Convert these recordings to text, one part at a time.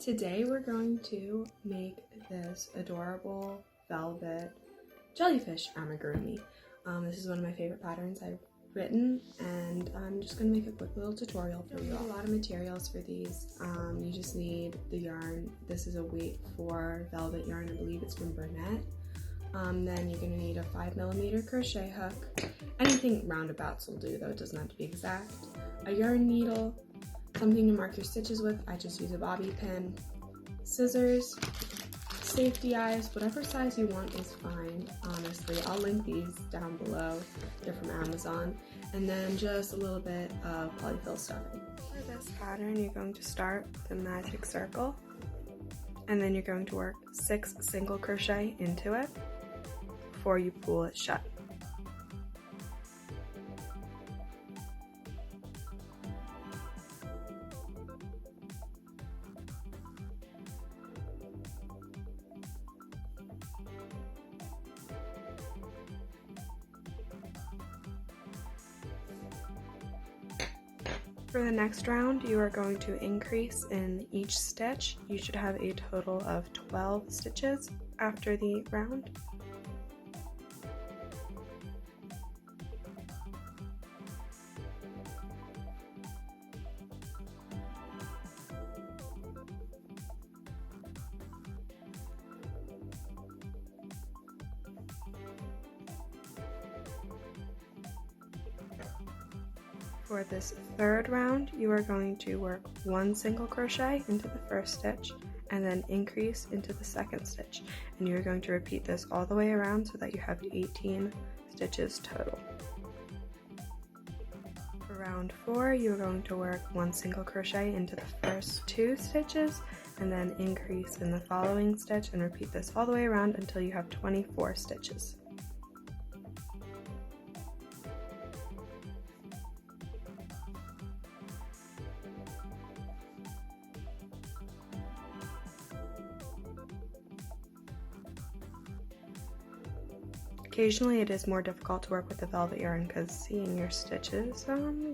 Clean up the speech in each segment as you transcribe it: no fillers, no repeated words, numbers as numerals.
Today we're going to make this adorable velvet jellyfish amigurumi. This is one of my favorite patterns I've written, and I'm just going to make a quick little tutorial for you. A lot of materials for these. You just need the yarn. This is a weight 4 velvet yarn. I believe it's from Burnett. Then you're going to need a 5mm crochet hook. Anything roundabouts will do, though it doesn't have to be exact. A yarn needle, something to mark your stitches with. I just use a bobby pin, scissors, safety eyes, whatever size you want is fine, honestly. I'll link these down below. They're from Amazon. And then just a little bit of polyfill stuffing. For this pattern, you're going to start with a magic circle, and then you're going to work 6 single crochet into it before you pull it shut. For the next round, you are going to increase in each stitch. You should have a total of 12 stitches after the round. For this third round, you are going to work 1 single crochet into the first stitch and then increase into the second stitch. And you're going to repeat this all the way around so that you have 18 stitches total. For round 4, you're going to work 1 single crochet into the first 2 stitches and then increase in the following stitch and repeat this all the way around until you have 24 stitches. Occasionally it is more difficult to work with the velvet yarn because seeing your stitches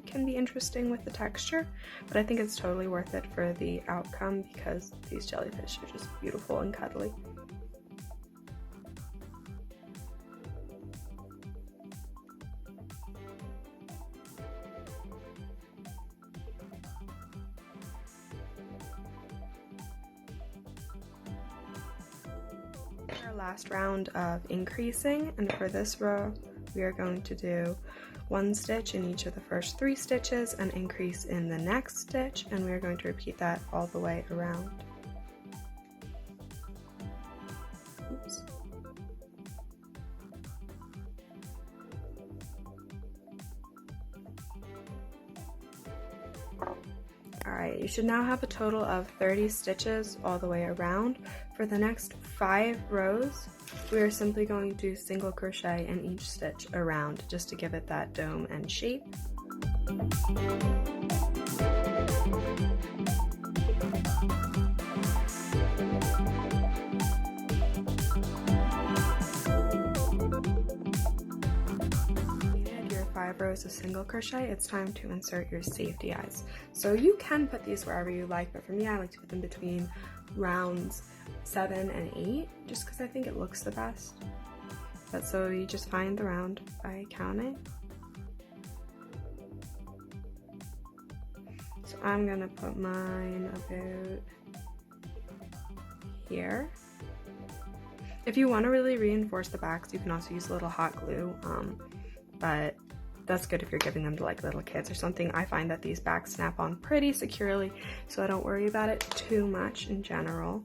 can be interesting with the texture, but I think it's totally worth it for the outcome because these jellyfish are just beautiful and cuddly. Last round of increasing, and for this row we are going to do 1 stitch in each of the first 3 stitches and increase in the next stitch, and we are going to repeat that all the way around. Oops. Alright, you should now have a total of 30 stitches all the way around. For the next 5 rows, we are simply going to do single crochet in each stitch around just to give it that dome and shape. Your 5 rows of single crochet, it's time to insert your safety eyes. So you can put these wherever you like, but for me I like to put them between rounds 7 and 8 just because I think it looks the best. But so you just find the round by counting. So I'm gonna put mine about here. If you want to really reinforce the backs, you can also use a little hot glue, but that's good if you're giving them to like little kids or something. I find that these backs snap on pretty securely, so I don't worry about it too much in general.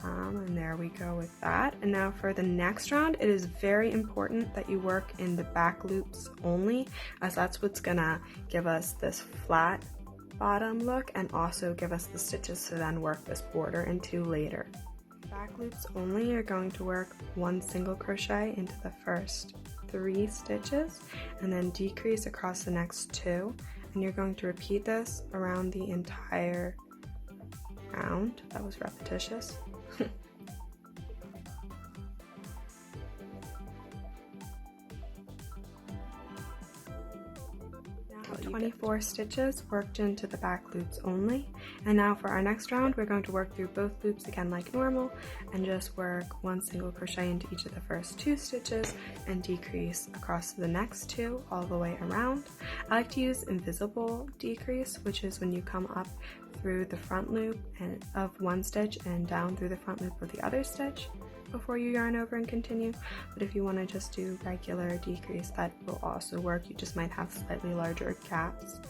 And there we go with that. And now for the next round, it is very important that you work in the back loops only, as that's what's gonna give us this flat bottom look and also give us the stitches to then work this border into later. Back loops only, you're going to work 1 single crochet into the first 3 stitches and then decrease across the next 2, and you're going to repeat this around the entire round. That was repetitious. 24 stitches worked into the back loops only, And now for our next round, we're going to work through both loops again like normal and just work 1 single crochet into each of the first 2 stitches and decrease across the next 2 all the way around. I like to use invisible decrease, which is when you come up through the front loop of 1 stitch and down through the front loop of the other stitch before you yarn over and continue. But if you want to just do regular decrease, that will also work. You just might have slightly larger gaps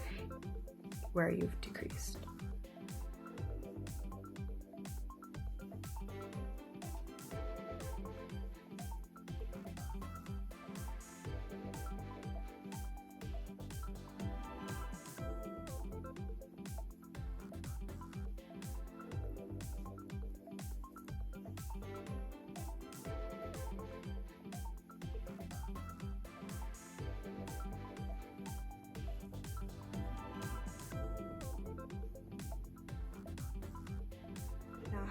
where you've decreased.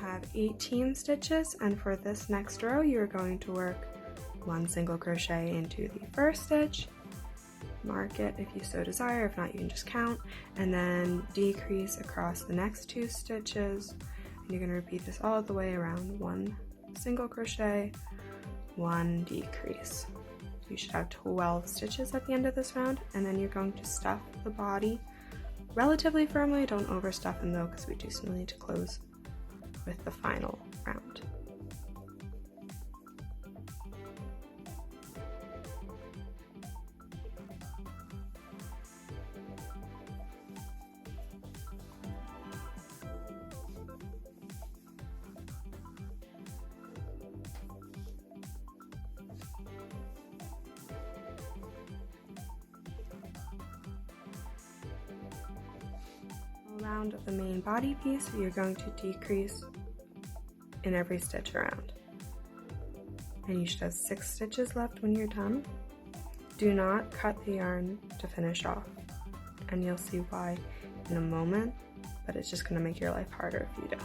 Have 18 stitches, and for this next row you're going to work 1 single crochet into the first stitch, mark it if you so desire, if not you can just count, and then decrease across the next 2 stitches, and you're going to repeat this all the way around. 1 single crochet, 1 decrease. You should have 12 stitches at the end of this round, and then you're going to stuff the body relatively firmly. Don't overstuff them though, because we do still need to close with the final round. Around of the main body piece, you're going to decrease in every stitch around. And you should have 6 stitches left when you're done. Do not cut the yarn to finish off, and you'll see why in a moment, but it's just going to make your life harder if you do.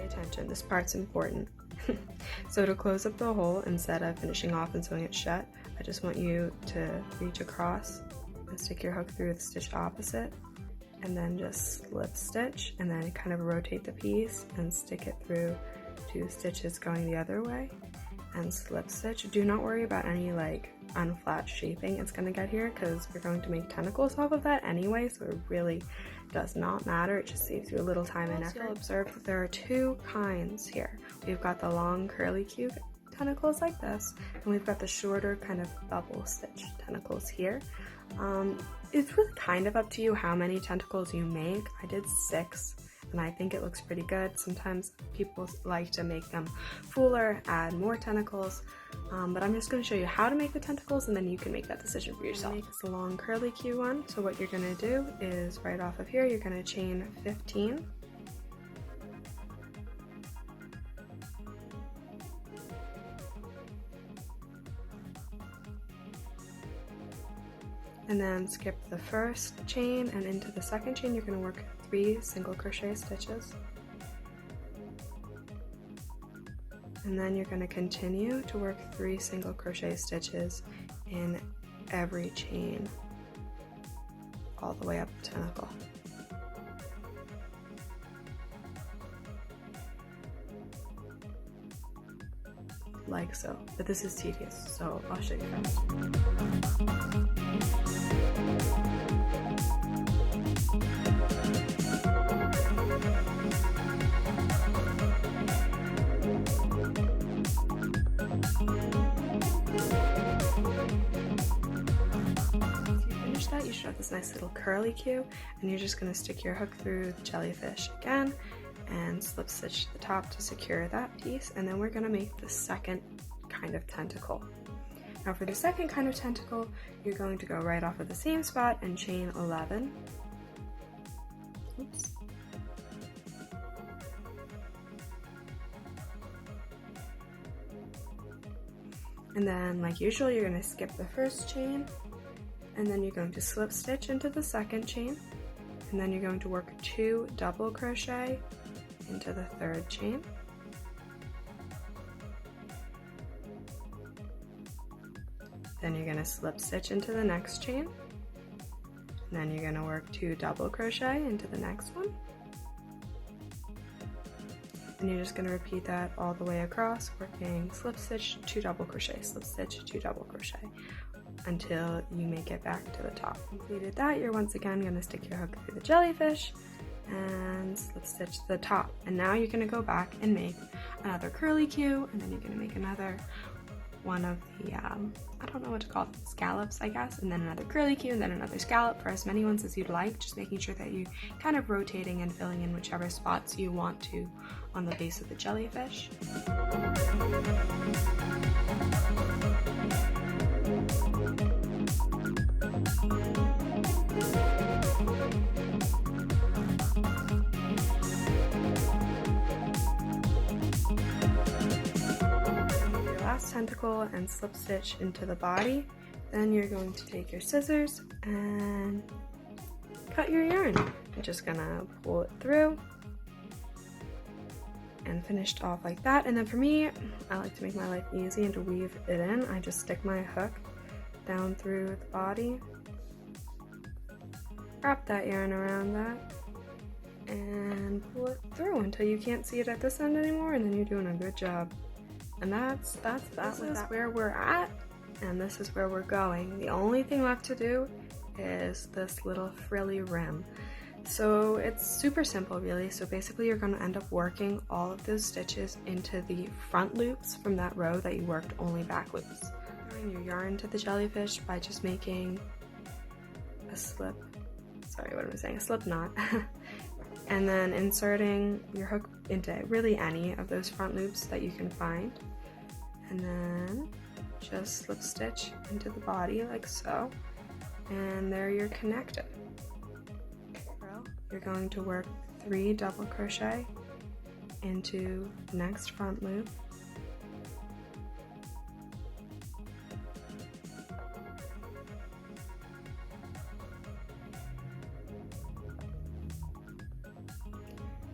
Attention, this part's important. So to close up the hole, instead of finishing off and sewing it shut, I just want you to reach across and stick your hook through the stitch opposite, and then just slip stitch, and then kind of rotate the piece and stick it through 2 stitches going the other way, and slip stitch. Do not worry about any like unflat shaping it's going to get here, because we're going to make tentacles off of that anyway, so it really does not matter. It just saves you a little time and effort. You'll observe that there are 2 kinds here. We've got the long curly Q tentacles like this, and we've got the shorter kind of bubble stitch tentacles here. It's really kind of up to you how many tentacles you make. I did 6, and I think it looks pretty good. Sometimes people like to make them fuller, add more tentacles, but I'm just going to show you how to make the tentacles, and then you can make that decision for yourself. Make this a long curly Q one, so what you're going to do is right off of here, you're going to chain 15. And then skip the first chain, and into the second chain you're going to work 3 single crochet stitches. And then you're going to continue to work 3 single crochet stitches in every chain all the way up the tentacle. Like so, but this is tedious, so I'll show you fast. You should have this nice little curly Q, and you're just going to stick your hook through the jellyfish again and slip stitch to the top to secure that piece, and then we're going to make the second kind of tentacle. Now for the second kind of tentacle, you're going to go right off of the same spot and chain 11. Oops. And then, like usual, you're going to skip the first chain, and then you're going to slip stitch into the second chain, and then you're going to work 2 double crochet into the third chain. Then you're going to slip stitch into the next chain, and then you're going to work 2 double crochet into the next one. And you're just going to repeat that all the way across, working slip stitch, 2 double crochet, slip stitch, 2 double crochet, until you make it back to the top. Completed that, you're once again going to stick your hook through the jellyfish and slip stitch to the top. And now you're going to go back and make another curly Q, and then you're going to make another one of the, I don't know what to call them, scallops, I guess, and then another curly Q, and then another scallop, for as many ones as you'd like, just making sure that you kind of rotating and filling in whichever spots you want to on the base of the jellyfish. Tentacle and slip stitch into the body. Then you're going to take your scissors and cut your yarn. I'm just gonna pull it through and finished off like that. And then for me, I like to make my life easy and to weave it in. I just stick my hook down through the body, wrap that yarn around that, and pull it through until you can't see it at this end anymore, and then you're doing a good job. And this is where we're at, and this is where we're going. The only thing left to do is this little frilly rim. So it's super simple, really. So basically you're going to end up working all of those stitches into the front loops from that row that you worked only back loops. Throwing your yarn to the jellyfish by just making a slip knot. And then inserting your hook into really any of those front loops that you can find, and then just slip stitch into the body like so, and there you're connected. You're going to work 3 double crochet into the next front loop,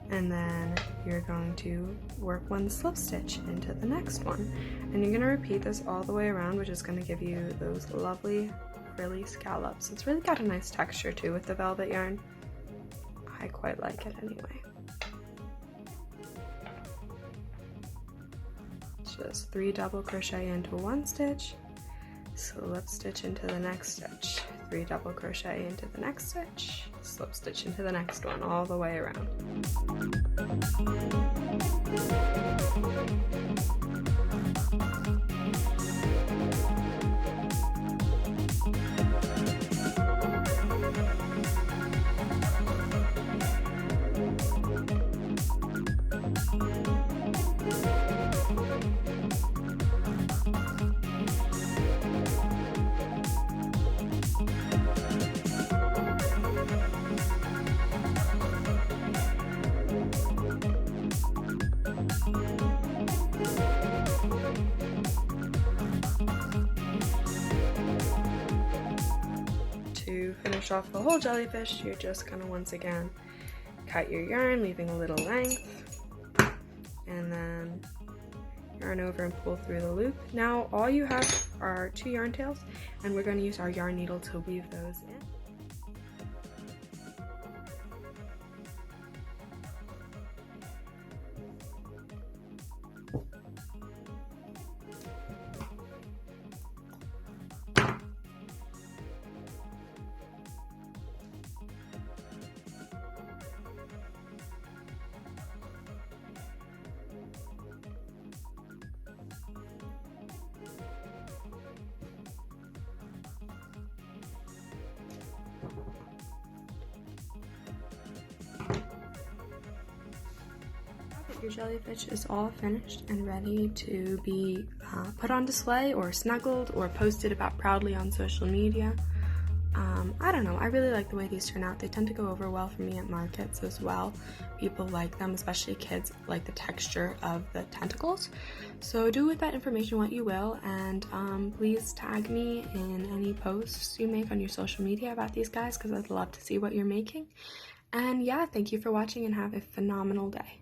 and then you're going to work 1 slip stitch into the next one, and you're going to repeat this all the way around, which is going to give you those lovely frilly scallops. It's really got a nice texture too with the velvet yarn. I quite like it anyway. Just 3 double crochet into 1 stitch, slip stitch into the next stitch, 3 double crochet into the next stitch, slip stitch into the next one, all the way around. To finish off the whole jellyfish, you're just gonna once again cut your yarn, leaving a little length, and then yarn over and pull through the loop. Now all you have are 2 yarn tails, and we're going to use our yarn needle to weave those in. Your jellyfish is all finished and ready to be put on display or snuggled or posted about proudly on social media. I don't know, I really like the way these turn out. They tend to go over well for me at markets as well. People like them, especially kids like the texture of the tentacles. So do with that information what you will, and please tag me in any posts you make on your social media about these guys, because I'd love to see what you're making. And yeah, thank you for watching and have a phenomenal day.